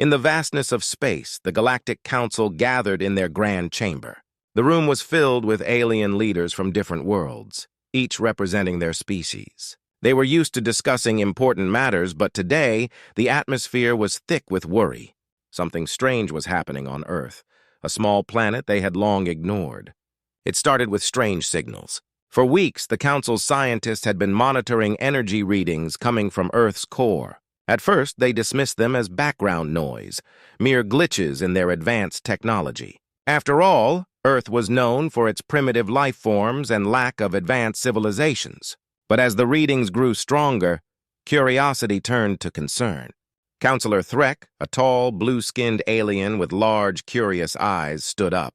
In the vastness of space, the Galactic Council gathered in their grand chamber. The room was filled with alien leaders from different worlds, each representing their species. They were used to discussing important matters, but today, the atmosphere was thick with worry. Something strange was happening on Earth, a small planet they had long ignored. It started with strange signals. For weeks, the Council's scientists had been monitoring energy readings coming from Earth's core. At first, they dismissed them as background noise, mere glitches in their advanced technology. After all, Earth was known for its primitive life forms and lack of advanced civilizations. But as the readings grew stronger, curiosity turned to concern. Counselor Threk, a tall, blue-skinned alien with large, curious eyes, stood up.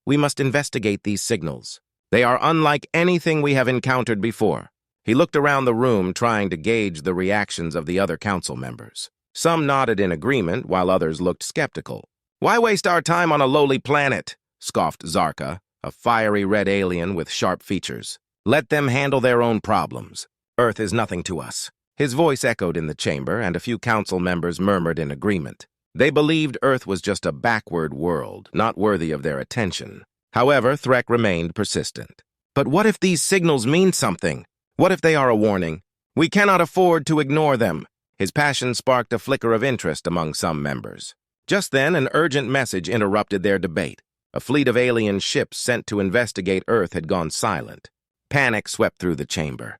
"We must investigate these signals. They are unlike anything we have encountered before." He looked around the room, trying to gauge the reactions of the other council members. Some nodded in agreement, while others looked skeptical. "Why waste our time on a lowly planet?" scoffed Zarka, a fiery red alien with sharp features. "Let them handle their own problems. Earth is nothing to us." His voice echoed in the chamber, and a few council members murmured in agreement. They believed Earth was just a backward world, not worthy of their attention. However, Threk remained persistent. "But what if these signals mean something? What if they are a warning? We cannot afford to ignore them." His passion sparked a flicker of interest among some members. Just then, an urgent message interrupted their debate. A fleet of alien ships sent to investigate Earth had gone silent. Panic swept through the chamber.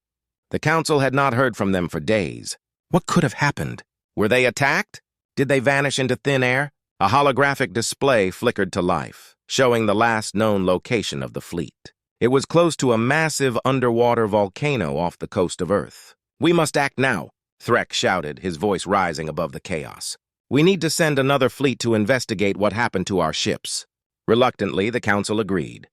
The council had not heard from them for days. What could have happened? Were they attacked? Did they vanish into thin air? A holographic display flickered to life, showing the last known location of the fleet. It was close to a massive underwater volcano off the coast of Earth. "We must act now," Threk shouted, his voice rising above the chaos. "We need to send another fleet to investigate what happened to our ships." Reluctantly, the council agreed.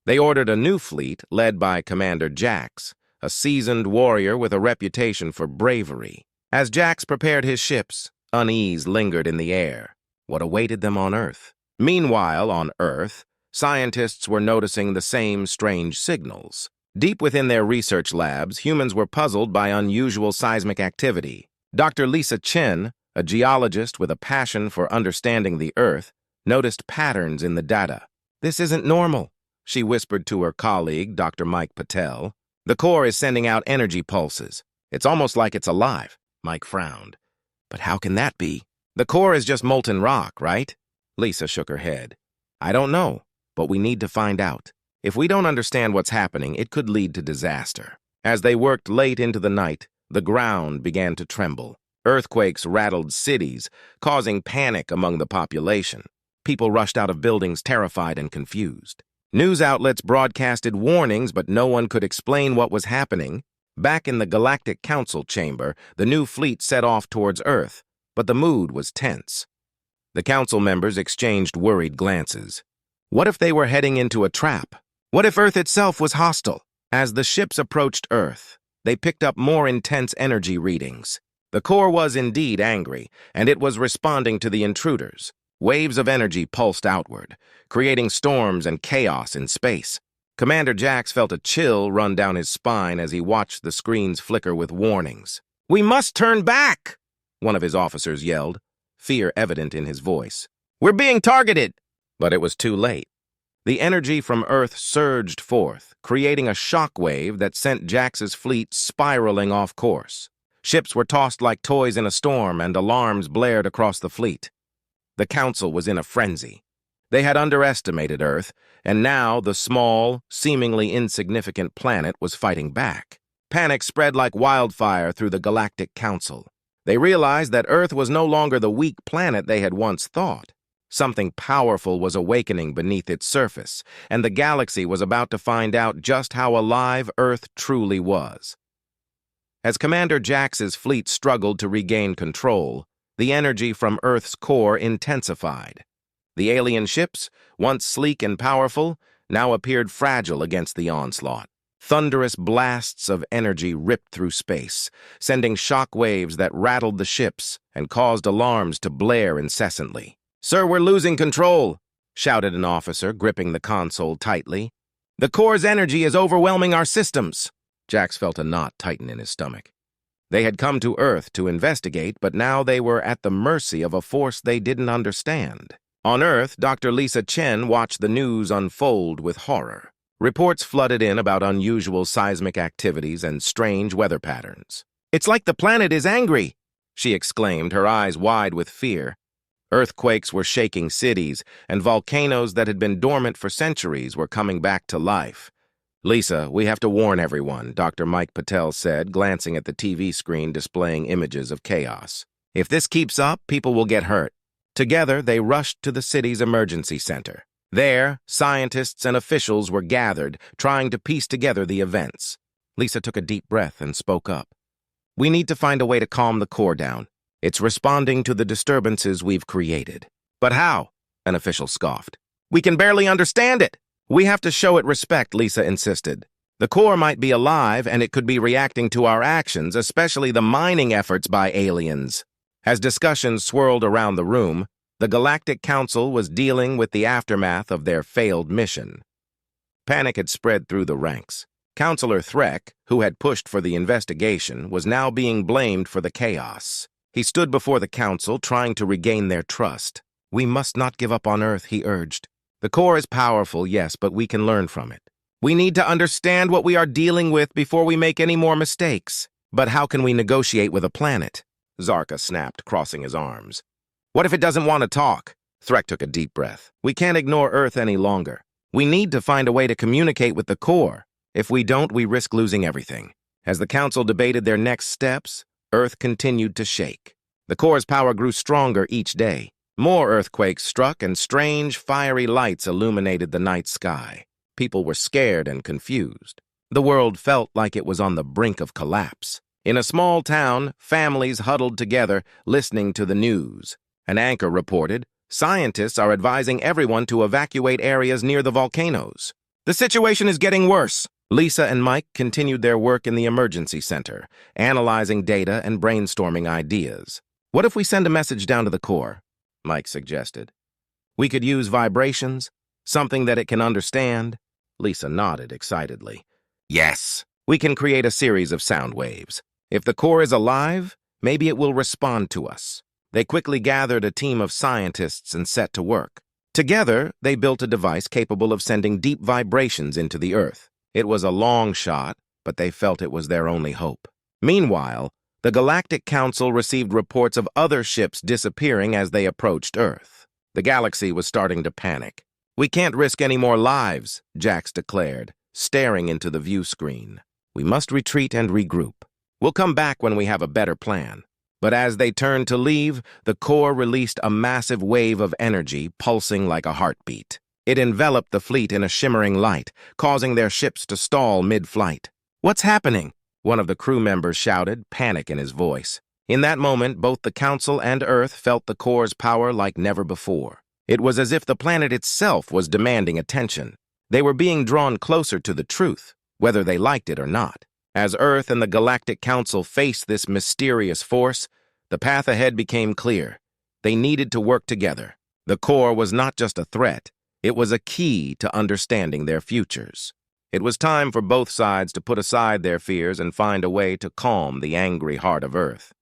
They ordered a new fleet led by Commander Jax, a seasoned warrior with a reputation for bravery. As Jax prepared his ships, unease lingered in the air. What awaited them on Earth? Meanwhile, on Earth, scientists were noticing the same strange signals. Deep within their research labs, humans were puzzled by unusual seismic activity. Dr. Lisa Chen, a geologist with a passion for understanding the Earth, noticed patterns in the data. "This isn't normal," she whispered to her colleague, Dr. Mike Patel. "The core is sending out energy pulses. It's almost like it's alive." Mike frowned. "But how can that be? The core is just molten rock, right?" Lisa shook her head. "I don't know, but we need to find out. If we don't understand what's happening, it could lead to disaster." As they worked late into the night, the ground began to tremble. Earthquakes rattled cities, causing panic among the population. People rushed out of buildings terrified and confused. News outlets broadcasted warnings, but no one could explain what was happening. Back in the Galactic Council chamber, the new fleet set off towards Earth, but the mood was tense. The council members exchanged worried glances. What if they were heading into a trap? What if Earth itself was hostile? As the ships approached Earth, they picked up more intense energy readings. The core was indeed angry, and it was responding to the intruders. Waves of energy pulsed outward, creating storms and chaos in space. Commander Jax felt a chill run down his spine as he watched the screens flicker with warnings. "We must turn back!" one of his officers yelled, fear evident in his voice. "We're being targeted!" But it was too late. The energy from Earth surged forth, creating a shockwave that sent Jax's fleet spiraling off course. Ships were tossed like toys in a storm, and alarms blared across the fleet. The council was in a frenzy. They had underestimated Earth, and now the small, seemingly insignificant planet was fighting back. Panic spread like wildfire through the Galactic Council. They realized that Earth was no longer the weak planet they had once thought. Something powerful was awakening beneath its surface, and the galaxy was about to find out just how alive Earth truly was. As Commander Jax's fleet struggled to regain control, the energy from Earth's core intensified. The alien ships, once sleek and powerful, now appeared fragile against the onslaught. Thunderous blasts of energy ripped through space, sending shock waves that rattled the ships and caused alarms to blare incessantly. "Sir, we're losing control," shouted an officer, gripping the console tightly. "The core's energy is overwhelming our systems." Jax felt a knot tighten in his stomach. They had come to Earth to investigate, but now they were at the mercy of a force they didn't understand. On Earth, Dr. Lisa Chen watched the news unfold with horror. Reports flooded in about unusual seismic activities and strange weather patterns. "It's like the planet is angry," she exclaimed, her eyes wide with fear. Earthquakes were shaking cities, and volcanoes that had been dormant for centuries were coming back to life. "Lisa, we have to warn everyone," Dr. Mike Patel said, glancing at the TV screen displaying images of chaos. "If this keeps up, people will get hurt." Together, they rushed to the city's emergency center. There, scientists and officials were gathered, trying to piece together the events. Lisa took a deep breath and spoke up. "We need to find a way to calm the core down. It's responding to the disturbances we've created." "But how?" an official scoffed. "We can barely understand it." "We have to show it respect," Lisa insisted. "The core might be alive, and it could be reacting to our actions, especially the mining efforts by aliens." As discussions swirled around the room, the Galactic Council was dealing with the aftermath of their failed mission. Panic had spread through the ranks. Counselor Threck, who had pushed for the investigation, was now being blamed for the chaos. He stood before the council, trying to regain their trust. "We must not give up on Earth," he urged. "The core is powerful, yes, but we can learn from it. We need to understand what we are dealing with before we make any more mistakes." "But how can we negotiate with a planet?" Zarka snapped, crossing his arms. "What if it doesn't want to talk?" Threck took a deep breath. "We can't ignore Earth any longer. We need to find a way to communicate with the core. If we don't, we risk losing everything." As the council debated their next steps, Earth continued to shake. The core's power grew stronger each day. More earthquakes struck, and strange, fiery lights illuminated the night sky. People were scared and confused. The world felt like it was on the brink of collapse. In a small town, families huddled together, listening to the news. An anchor reported, "Scientists are advising everyone to evacuate areas near the volcanoes." "The situation is getting worse." Lisa and Mike continued their work in the emergency center, analyzing data and brainstorming ideas. "What if we send a message down to the core?" Mike suggested. "We could use vibrations, something that it can understand." Lisa nodded excitedly. "Yes, we can create a series of sound waves. If the core is alive, maybe it will respond to us." They quickly gathered a team of scientists and set to work. Together, they built a device capable of sending deep vibrations into the Earth. It was a long shot, but they felt it was their only hope. Meanwhile, the Galactic Council received reports of other ships disappearing as they approached Earth. The galaxy was starting to panic. "We can't risk any more lives," Jax declared, staring into the view screen. "We must retreat and regroup. We'll come back when we have a better plan." But as they turned to leave, the core released a massive wave of energy, pulsing like a heartbeat. It enveloped the fleet in a shimmering light, causing their ships to stall mid-flight. "What's happening?" one of the crew members shouted, panic in his voice. In that moment, both the Council and Earth felt the core's power like never before. It was as if the planet itself was demanding attention. They were being drawn closer to the truth, whether they liked it or not. As Earth and the Galactic Council faced this mysterious force, the path ahead became clear. They needed to work together. The core was not just a threat. It was a key to understanding their futures. It was time for both sides to put aside their fears and find a way to calm the angry heart of Earth.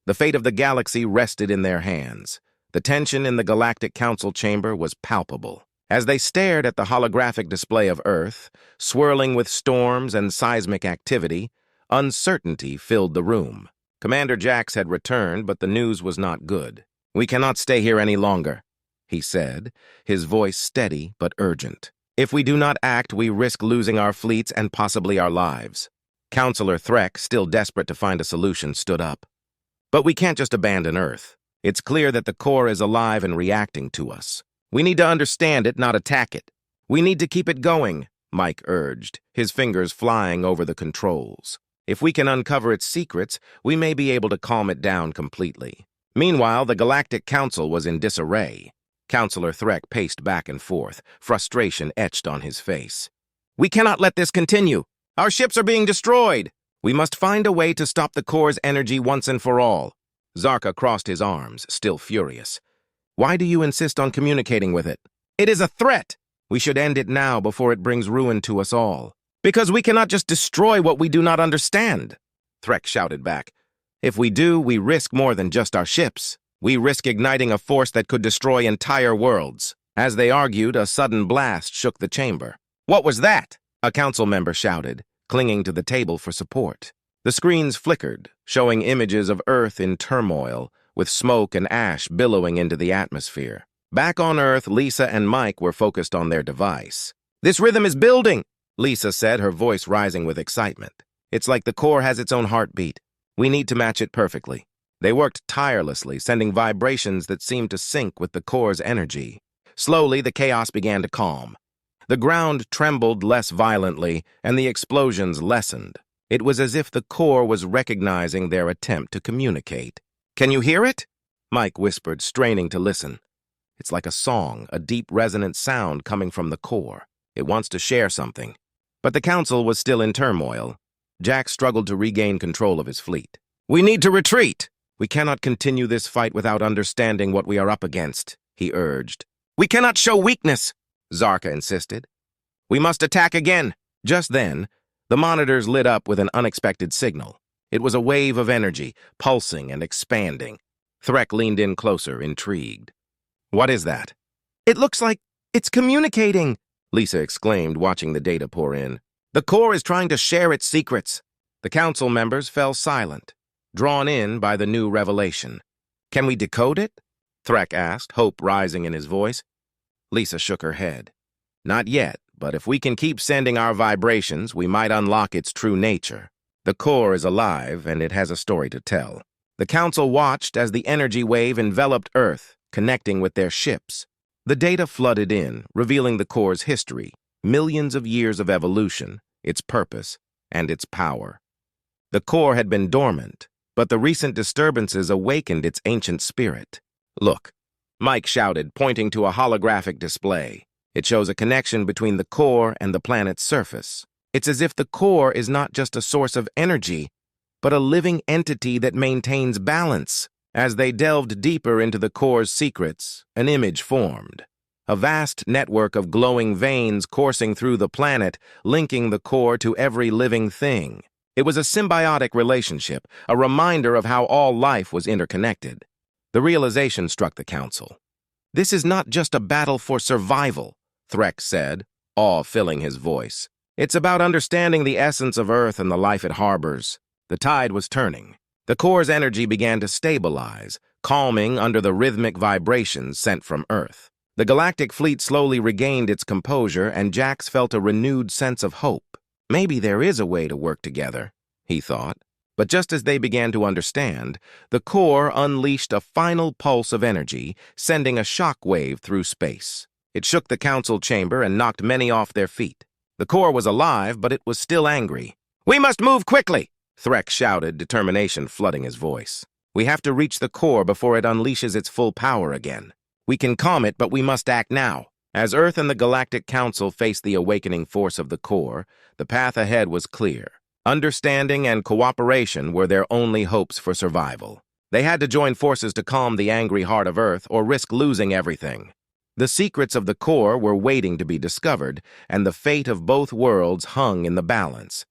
The fate of the galaxy rested in their hands. The tension in the Galactic Council chamber was palpable. As they stared at the holographic display of Earth, swirling with storms and seismic activity, uncertainty filled the room. Commander Jax had returned, but the news was not good. "We cannot stay here any longer," he said, his voice steady but urgent. "If we do not act, we risk losing our fleets and possibly our lives." Counselor Threck, still desperate to find a solution, stood up. "But we can't just abandon Earth. It's clear that the core is alive and reacting to us. We need to understand it, not attack it. We need to keep it going," Mike urged, his fingers flying over the controls. "If we can uncover its secrets, we may be able to calm it down completely." Meanwhile, the Galactic Council was in disarray. Counselor Threck paced back and forth, frustration etched on his face. "We cannot let this continue. Our ships are being destroyed. We must find a way to stop the core's energy once and for all." Zarka crossed his arms, still furious. "Why do you insist on communicating with it?" "It is a threat. We should end it now before it brings ruin to us all." "Because we cannot just destroy what we do not understand." Threk shouted back. If we do, we risk more than just our ships. We risk igniting a force that could destroy entire worlds. As they argued, a sudden blast shook the chamber. What was that? A council member shouted, clinging to the table for support. The screens flickered, showing images of Earth in turmoil, with smoke and ash billowing into the atmosphere. Back on Earth, Lisa and Mike were focused on their device. "This rhythm is building," Lisa said, her voice rising with excitement. "It's like the core has its own heartbeat. We need to match it perfectly." They worked tirelessly, sending vibrations that seemed to sync with the core's energy. Slowly, the chaos began to calm. The ground trembled less violently, and the explosions lessened. It was as if the core was recognizing their attempt to communicate. "Can you hear it?" Mike whispered, straining to listen. "It's like a song, a deep resonant sound coming from the core. It wants to share something." But the council was still in turmoil. Jack struggled to regain control of his fleet. "We need to retreat! We cannot continue this fight without understanding what we are up against," he urged. "We cannot show weakness," Zarka insisted. "We must attack again." Just then, the monitors lit up with an unexpected signal. It was a wave of energy, pulsing and expanding. Threk leaned in closer, intrigued. "What is that?" "It looks like it's communicating," Lisa exclaimed, watching the data pour in. "The core is trying to share its secrets." The council members fell silent, drawn in by the new revelation. "Can we decode it?" Threk asked, hope rising in his voice. Lisa shook her head. "Not yet, but if we can keep sending our vibrations, we might unlock its true nature. The core is alive, and it has a story to tell." The council watched as the energy wave enveloped Earth, connecting with their ships. The data flooded in, revealing the core's history, millions of years of evolution, its purpose, and its power. The core had been dormant, but the recent disturbances awakened its ancient spirit. "Look," Mike shouted, pointing to a holographic display. "It shows a connection between the core and the planet's surface. It's as if the core is not just a source of energy, but a living entity that maintains balance." As they delved deeper into the core's secrets, an image formed. A vast network of glowing veins coursing through the planet, linking the core to every living thing. It was a symbiotic relationship, a reminder of how all life was interconnected. The realization struck the council. "This is not just a battle for survival," Threk said, awe filling his voice. "It's about understanding the essence of Earth and the life it harbors." The tide was turning. The core's energy began to stabilize, calming under the rhythmic vibrations sent from Earth. The galactic fleet slowly regained its composure, and Jax felt a renewed sense of hope. Maybe there is a way to work together, he thought. But just as they began to understand, the core unleashed a final pulse of energy, sending a shock wave through space. It shook the council chamber and knocked many off their feet. The core was alive, but it was still angry. "We must move quickly!" Threk shouted, determination flooding his voice. "We have to reach the core before it unleashes its full power again. We can calm it, but we must act now." As Earth and the Galactic Council faced the awakening force of the core, the path ahead was clear. Understanding and cooperation were their only hopes for survival. They had to join forces to calm the angry heart of Earth or risk losing everything. The secrets of the core were waiting to be discovered, and the fate of both worlds hung in the balance.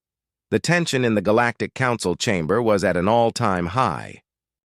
The tension in the Galactic Council chamber was at an all-time high.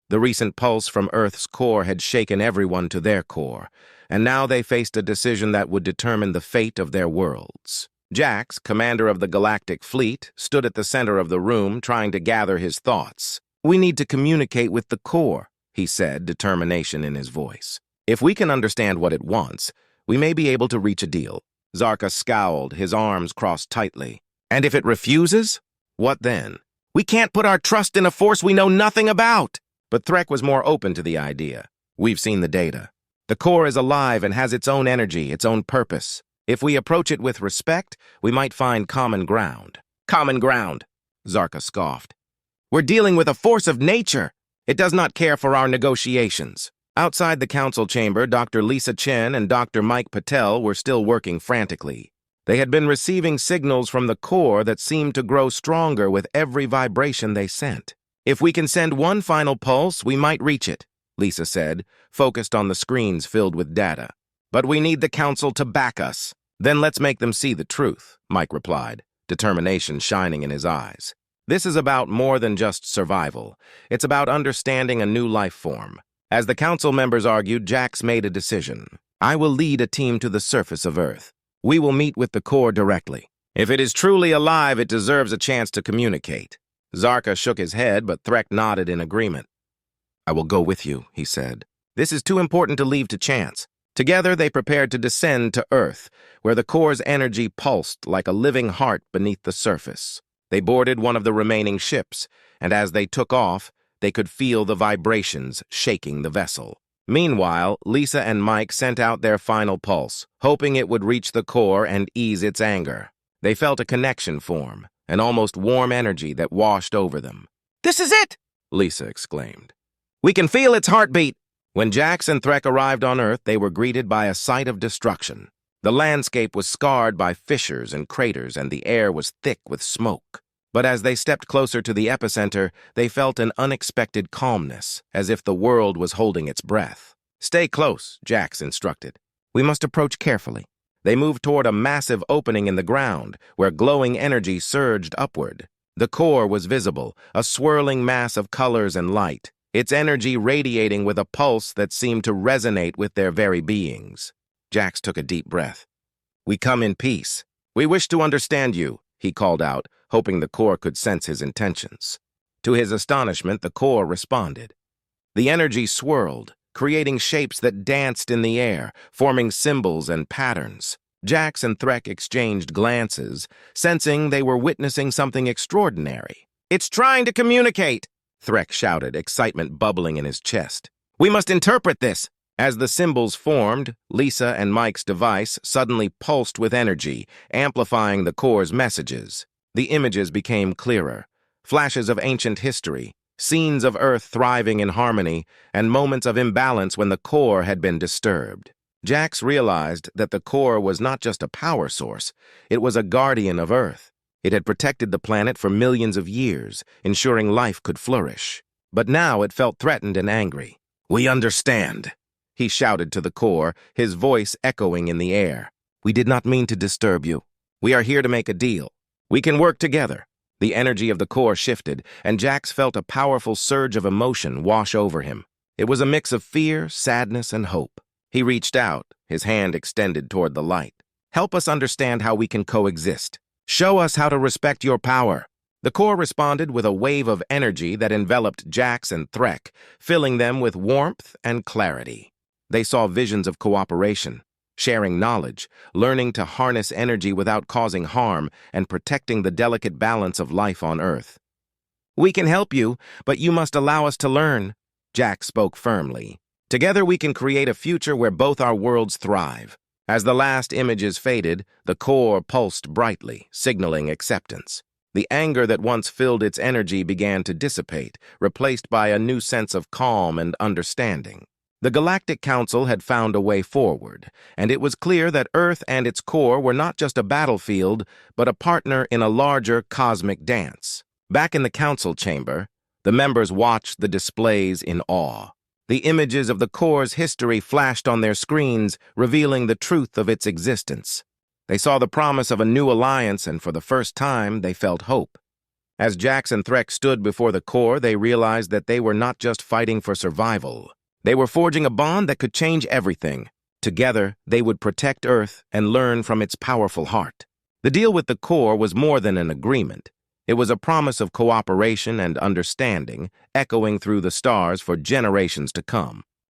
The recent pulse from Earth's core had shaken everyone to their core, and now they faced a decision that would determine the fate of their worlds. Jax, commander of the Galactic Fleet, stood at the center of the room trying to gather his thoughts. "We need to communicate with the core," he said, determination in his voice. "If we can understand what it wants, we may be able to reach a deal." Zarka scowled, his arms crossed tightly. "And if it refuses? What then? We can't put our trust in a force we know nothing about." But Threk was more open to the idea. "We've seen the data. The core is alive and has its own energy, its own purpose. If we approach it with respect, we might find common ground." "Common ground," Zarka scoffed. "We're dealing with a force of nature. It does not care for our negotiations." Outside the council chamber, Dr. Lisa Chen and Dr. Mike Patel were still working frantically. They had been receiving signals from the core that seemed to grow stronger with every vibration they sent. "If we can send one final pulse, we might reach it," Lisa said, focused on the screens filled with data. "But we need the council to back us." "Then let's make them see the truth," Mike replied, determination shining in his eyes. This is about more than just survival. It's about understanding a new life form. As the council members argued, Jax made a decision. I will lead a team to the surface of Earth. We will meet with the core directly. If it is truly alive, it deserves a chance to communicate. Zarka shook his head, but Threk nodded in agreement. I will go with you, he said. This is too important to leave to chance. Together, they prepared to descend to Earth, where the core's energy pulsed like a living heart beneath the surface. They boarded one of the remaining ships, and as they took off, they could feel the vibrations shaking the vessel. Meanwhile, Lisa and Mike sent out their final pulse, hoping it would reach the core and ease its anger. They felt a connection form, an almost warm energy that washed over them. "This is it!" Lisa exclaimed. "We can feel its heartbeat!" When Jax and Threk arrived on Earth, they were greeted by a sight of destruction. The landscape was scarred by fissures and craters, and the air was thick with smoke. But as they stepped closer to the epicenter, they felt an unexpected calmness, as if the world was holding its breath. "Stay close," Jax instructed. "We must approach carefully." They moved toward a massive opening in the ground, where glowing energy surged upward. The core was visible, a swirling mass of colors and light, its energy radiating with a pulse that seemed to resonate with their very beings. Jax took a deep breath. "We come in peace. We wish to understand you," he called out, hoping the core could sense his intentions. To his astonishment, the core responded. The energy swirled, creating shapes that danced in the air, forming symbols and patterns. Jax and Threk exchanged glances, sensing they were witnessing something extraordinary. "It's trying to communicate!" Threk shouted, excitement bubbling in his chest. "We must interpret this!" As the symbols formed, Lisa and Mike's device suddenly pulsed with energy, amplifying the core's messages. The images became clearer, flashes of ancient history, scenes of Earth thriving in harmony, and moments of imbalance when the core had been disturbed. Jax realized that the core was not just a power source, it was a guardian of Earth. It had protected the planet for millions of years, ensuring life could flourish. But now it felt threatened and angry. "We understand," he shouted to the core, his voice echoing in the air. "We did not mean to disturb you. We are here to make a deal. We can work together." The energy of the core shifted, and Jax felt a powerful surge of emotion wash over him. It was a mix of fear, sadness, and hope. He reached out, his hand extended toward the light. "Help us understand how we can coexist. Show us how to respect your power." The core responded with a wave of energy that enveloped Jax and Threk, filling them with warmth and clarity. They saw visions of cooperation, sharing knowledge, learning to harness energy without causing harm, and protecting the delicate balance of life on Earth. "We can help you, but you must allow us to learn," Jax spoke firmly. "Together we can create a future where both our worlds thrive." As the last images faded, the core pulsed brightly, signaling acceptance. The anger that once filled its energy began to dissipate, replaced by a new sense of calm and understanding. The Galactic Council had found a way forward, and it was clear that Earth and its core were not just a battlefield, but a partner in a larger cosmic dance. Back in the council chamber, the members watched the displays in awe. The images of the core's history flashed on their screens, revealing the truth of its existence. They saw the promise of a new alliance, and for the first time, they felt hope. As Jax and Threk stood before the core, they realized that they were not just fighting for survival. They were forging a bond that could change everything. Together, they would protect Earth and learn from its powerful heart. The deal with the core was more than an agreement. It was a promise of cooperation and understanding, echoing through the stars for generations to come.